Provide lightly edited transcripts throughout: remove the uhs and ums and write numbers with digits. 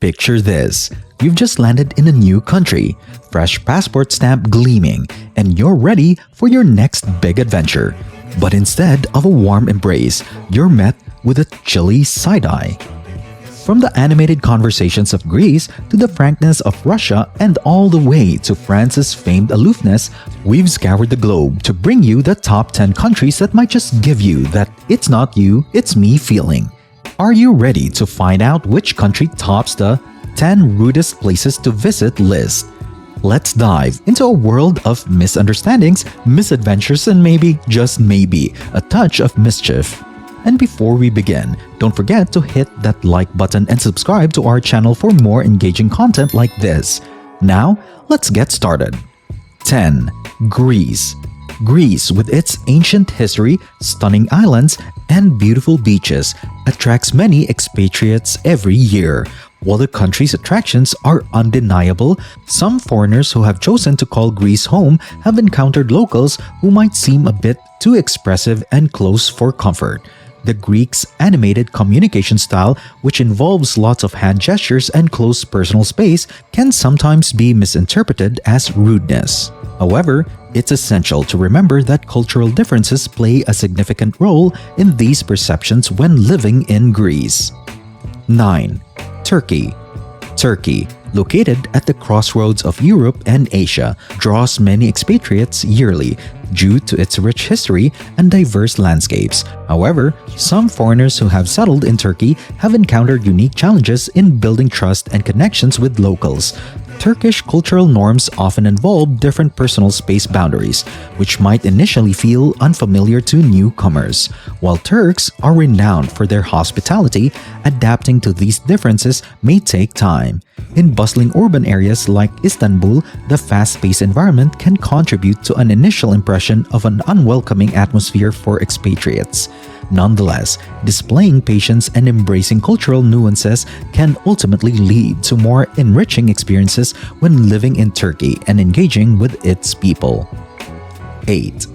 Picture this. You've just landed in a new country, fresh passport stamp gleaming, and you're ready for your next big adventure. But instead of a warm embrace, you're met with a chilly side-eye. From the animated conversations of Greece to the frankness of Russia and all the way to France's famed aloofness, we've scoured the globe to bring you the top 10 countries that might just give you that it's not you, it's me feeling. Are you ready to find out which country tops the 10 rudest places to visit list? Let's dive into a world of misunderstandings, misadventures, and maybe, just maybe, a touch of mischief. And before we begin, don't forget to hit that like button and subscribe to our channel for more engaging content like this. Now, let's get started. 10. Greece. Greece, with its ancient history, stunning islands, and beautiful beaches, attracts many expatriates every year. While the country's attractions are undeniable, some foreigners who have chosen to call Greece home have encountered locals who might seem a bit too expressive and close for comfort. The Greeks' animated communication style, which involves lots of hand gestures and close personal space, can sometimes be misinterpreted as rudeness. However, it's essential to remember that cultural differences play a significant role in these perceptions when living in Greece. 9. Turkey. Turkey, located at the crossroads of Europe and Asia, draws many expatriates yearly due to its rich history and diverse landscapes. However, some foreigners who have settled in Turkey have encountered unique challenges in building trust and connections with locals. Turkish cultural norms often involve different personal space boundaries, which might initially feel unfamiliar to newcomers. While Turks are renowned for their hospitality, adapting to these differences may take time. In bustling urban areas like Istanbul, the fast-paced environment can contribute to an initial impression of an unwelcoming atmosphere for expatriates. Nonetheless, displaying patience and embracing cultural nuances can ultimately lead to more enriching experiences when living in Turkey and engaging with its people. 8.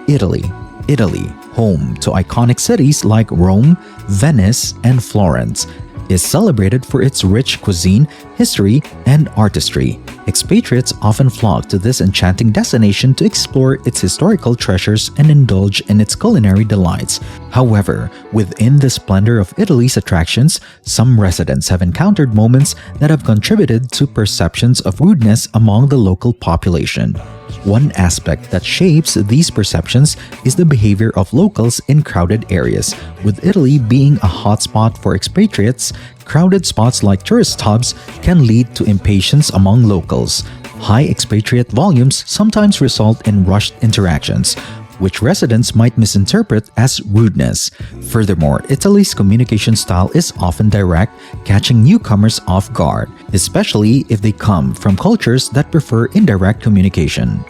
Italy. Italy, home to iconic cities like Rome, Venice, and Florence, is celebrated for its rich cuisine, history, and artistry. Expatriates often flock to this enchanting destination to explore its historical treasures and indulge in its culinary delights. However, within the splendor of Italy's attractions, some residents have encountered moments that have contributed to perceptions of rudeness among the local population. One aspect that shapes these perceptions is the behavior of locals in crowded areas. With Italy being a hotspot for expatriates, crowded spots like tourist hubs can lead to impatience among locals. High expatriate volumes sometimes result in rushed interactions, which residents might misinterpret as rudeness. Furthermore, Italy's communication style is often direct, catching newcomers off guard, especially if they come from cultures that prefer indirect communication.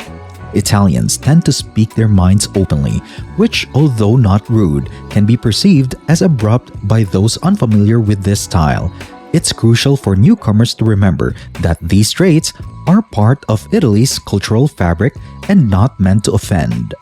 Italians tend to speak their minds openly, which, although not rude, can be perceived as abrupt by those unfamiliar with this style. It's crucial for newcomers to remember that these traits are part of Italy's cultural fabric and not meant to offend.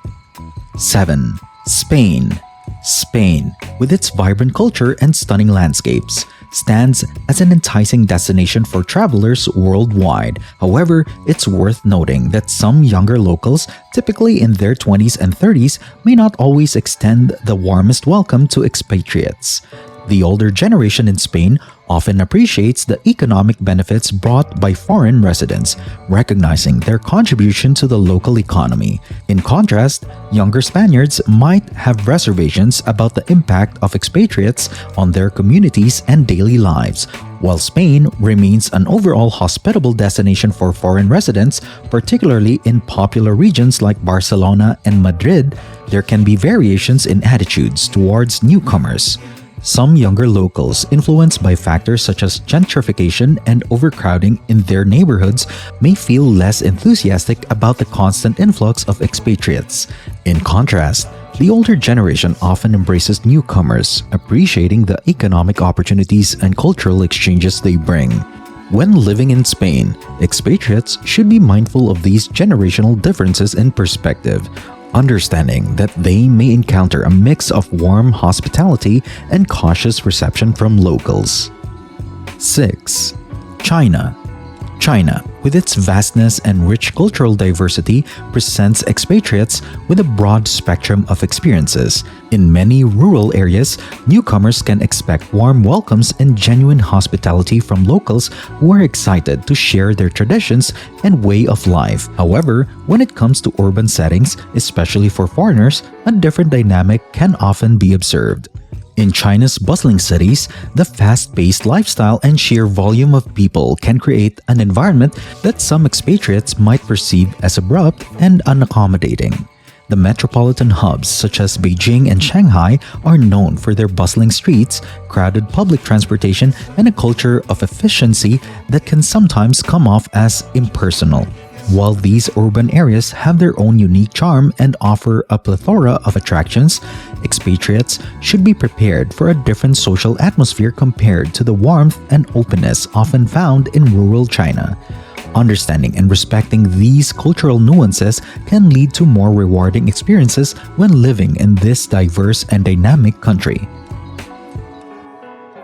7. Spain. Spain, with its vibrant culture and stunning landscapes, stands as an enticing destination for travelers worldwide. However, it's worth noting that some younger locals, typically in their 20s and 30s, may not always extend the warmest welcome to expatriates. The older generation in Spain often appreciates the economic benefits brought by foreign residents, recognizing their contribution to the local economy. In contrast, younger Spaniards might have reservations about the impact of expatriates on their communities and daily lives. While Spain remains an overall hospitable destination for foreign residents, particularly in popular regions like Barcelona and Madrid, there can be variations in attitudes towards newcomers. Some younger locals, influenced by factors such as gentrification and overcrowding in their neighborhoods, may feel less enthusiastic about the constant influx of expatriates. In contrast, the older generation often embraces newcomers, appreciating the economic opportunities and cultural exchanges they bring. When living in Spain, expatriates should be mindful of these generational differences in perspective, understanding that they may encounter a mix of warm hospitality and cautious reception from locals. 6. China. China, with its vastness and rich cultural diversity, presents expatriates with a broad spectrum of experiences. In many rural areas, newcomers can expect warm welcomes and genuine hospitality from locals who are excited to share their traditions and way of life. However, when it comes to urban settings, especially for foreigners, a different dynamic can often be observed. In China's bustling cities, the fast-paced lifestyle and sheer volume of people can create an environment that some expatriates might perceive as abrupt and unaccommodating. The metropolitan hubs such as Beijing and Shanghai are known for their bustling streets, crowded public transportation, and a culture of efficiency that can sometimes come off as impersonal. While these urban areas have their own unique charm and offer a plethora of attractions, expatriates should be prepared for a different social atmosphere compared to the warmth and openness often found in rural China. Understanding and respecting these cultural nuances can lead to more rewarding experiences when living in this diverse and dynamic country.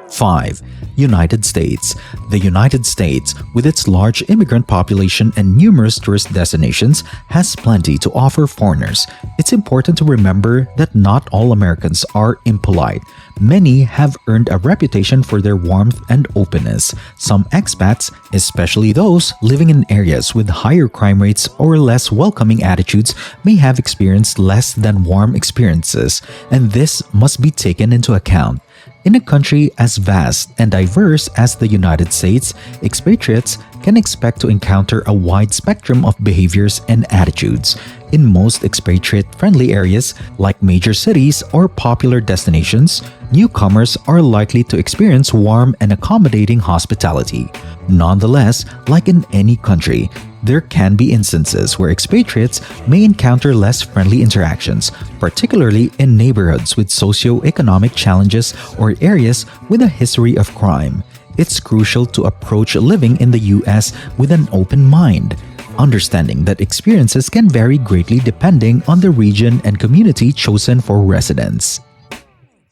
5. United States. The United States, with its large immigrant population and numerous tourist destinations, has plenty to offer foreigners. It's important to remember that not all Americans are impolite. Many have earned a reputation for their warmth and openness. Some expats, especially those living in areas with higher crime rates or less welcoming attitudes, may have experienced less than warm experiences, and this must be taken into account. In a country as vast and diverse as the United States, expatriates can expect to encounter a wide spectrum of behaviors and attitudes. In most expatriate-friendly areas, like major cities or popular destinations, newcomers are likely to experience warm and accommodating hospitality. Nonetheless, like in any country, there can be instances where expatriates may encounter less friendly interactions, particularly in neighborhoods with socio-economic challenges or areas with a history of crime. It's crucial to approach living in the U.S. with an open mind, understanding that experiences can vary greatly depending on the region and community chosen for residence.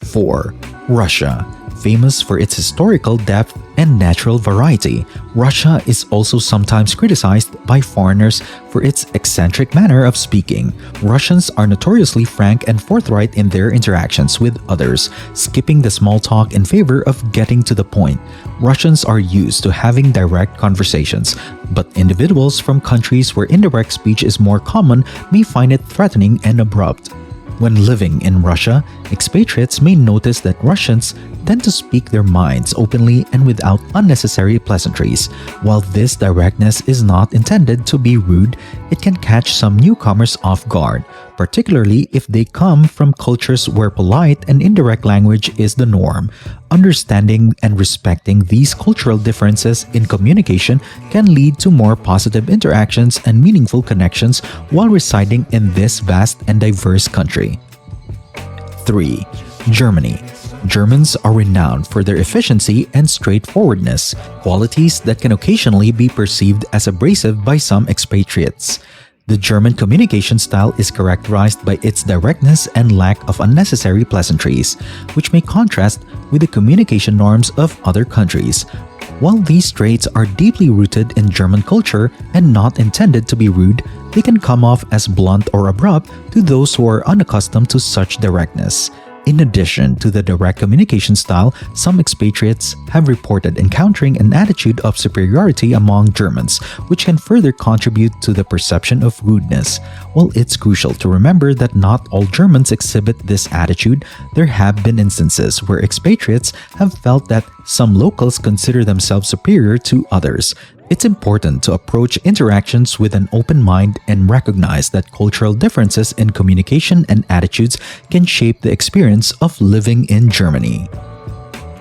4. Russia. Famous for its historical depth and natural variety, Russia is also sometimes criticized by foreigners for its eccentric manner of speaking. Russians are notoriously frank and forthright in their interactions with others, skipping the small talk in favor of getting to the point. Russians are used to having direct conversations, but individuals from countries where indirect speech is more common may find it threatening and abrupt. When living in Russia, expatriates may notice that Russians tend to speak their minds openly and without unnecessary pleasantries. While this directness is not intended to be rude, it can catch some newcomers off guard, particularly if they come from cultures where polite and indirect language is the norm. Understanding and respecting these cultural differences in communication can lead to more positive interactions and meaningful connections while residing in this vast and diverse country. 3. Germany. Germans are renowned for their efficiency and straightforwardness, qualities that can occasionally be perceived as abrasive by some expatriates. The German communication style is characterized by its directness and lack of unnecessary pleasantries, which may contrast with the communication norms of other countries. While these traits are deeply rooted in German culture and not intended to be rude, they can come off as blunt or abrupt to those who are unaccustomed to such directness. In addition to the direct communication style, some expatriates have reported encountering an attitude of superiority among Germans, which can further contribute to the perception of rudeness. While it's crucial to remember that not all Germans exhibit this attitude, there have been instances where expatriates have felt that some locals consider themselves superior to others. It's important to approach interactions with an open mind and recognize that cultural differences in communication and attitudes can shape the experience of living in Germany.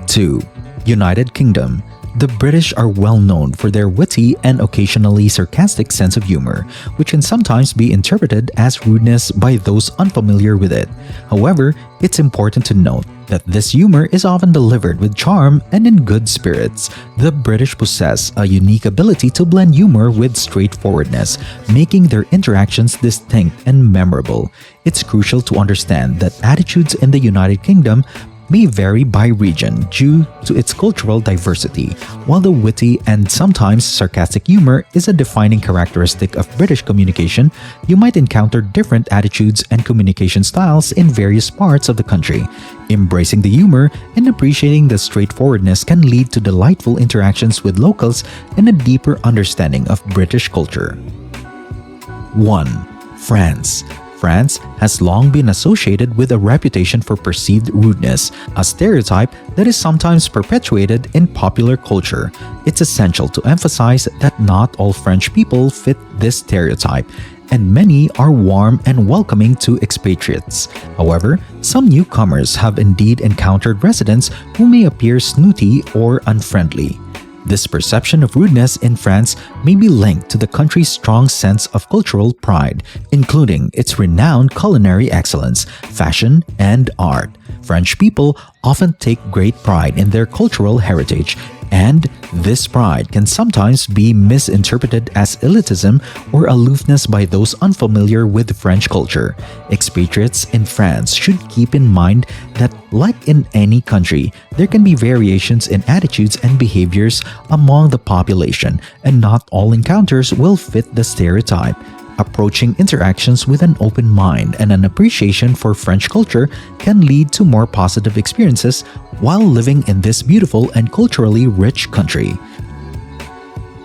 2. United Kingdom. The British are well known for their witty and occasionally sarcastic sense of humor, which can sometimes be interpreted as rudeness by those unfamiliar with it. However, it's important to note that this humor is often delivered with charm and in good spirits. The British possess a unique ability to blend humor with straightforwardness, making their interactions distinct and memorable. It's crucial to understand that attitudes in the United Kingdom may vary by region due to its cultural diversity. While the witty and sometimes sarcastic humor is a defining characteristic of British communication, you might encounter different attitudes and communication styles in various parts of the country. Embracing the humor and appreciating the straightforwardness can lead to delightful interactions with locals and a deeper understanding of British culture. 1. France. France has long been associated with a reputation for perceived rudeness, a stereotype that is sometimes perpetuated in popular culture. It's essential to emphasize that not all French people fit this stereotype, and many are warm and welcoming to expatriates. However, some newcomers have indeed encountered residents who may appear snooty or unfriendly. This perception of rudeness in France may be linked to the country's strong sense of cultural pride, including its renowned culinary excellence, fashion, and art. French people often take great pride in their cultural heritage, and this pride can sometimes be misinterpreted as elitism or aloofness by those unfamiliar with French culture. Expatriates in France should keep in mind that, like in any country, there can be variations in attitudes and behaviors among the population, and not all encounters will fit the stereotype. Approaching interactions with an open mind and an appreciation for French culture can lead to more positive experiences while living in this beautiful and culturally rich country.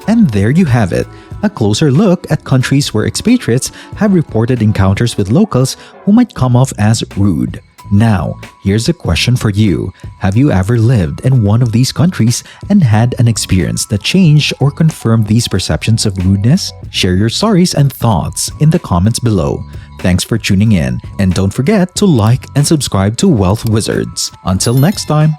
And there you have it, a closer look at countries where expatriates have reported encounters with locals who might come off as rude. Now, here's a question for you. Have you ever lived in one of these countries and had an experience that changed or confirmed these perceptions of rudeness? Share your stories and thoughts in the comments below. Thanks for tuning in, and don't forget to like and subscribe to Wealth Wizards. Until next time!